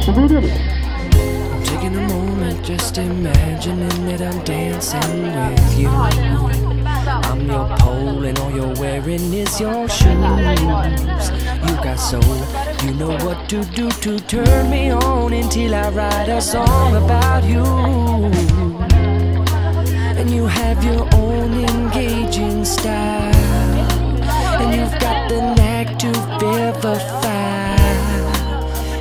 I'm taking a moment, just imagining that I'm dancing with you. I'm your pole and all you're wearing is your shoes. You got soul, you know what to do to turn me on until I write a song about you. And you have your own engaging style, and you've got the knack to vivify.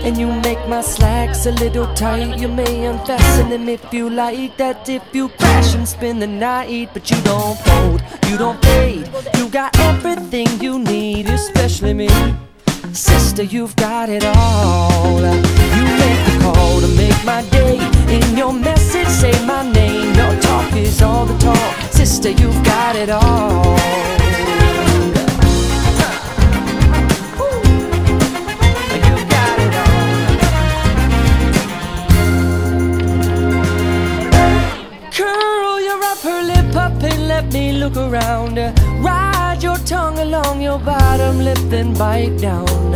And you make my slacks a little tight. You may unfasten them if you like that. If you crash and spend the night, but you don't fold, you don't fade. You got everything you need, especially me. Sister, you've got it all. You make the call to make my day. In your message, say my name. Your talk is all the talk. Sister, you've got it all. Let me look around. Ride your tongue along your bottom lip, then bite down.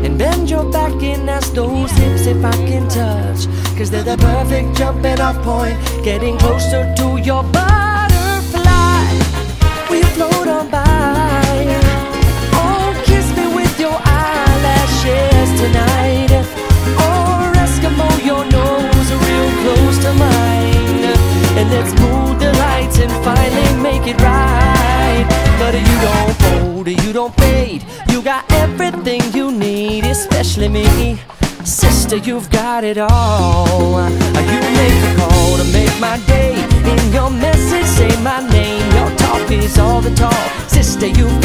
And bend your back and ask those hips if I can touch, 'cause they're the perfect jumping off point, getting closer to your butterfly. We float on by. Oh, kiss me with your eyelashes tonight. Or Eskimo, your nose real close to mine. And let's move the lights and finally make it right. But you don't fold, you don't fade. You got everything you need, especially me. Sister, you've got it all. You make the call to make my day. In your message, say my name. Your talk is all the talk. Sister, you've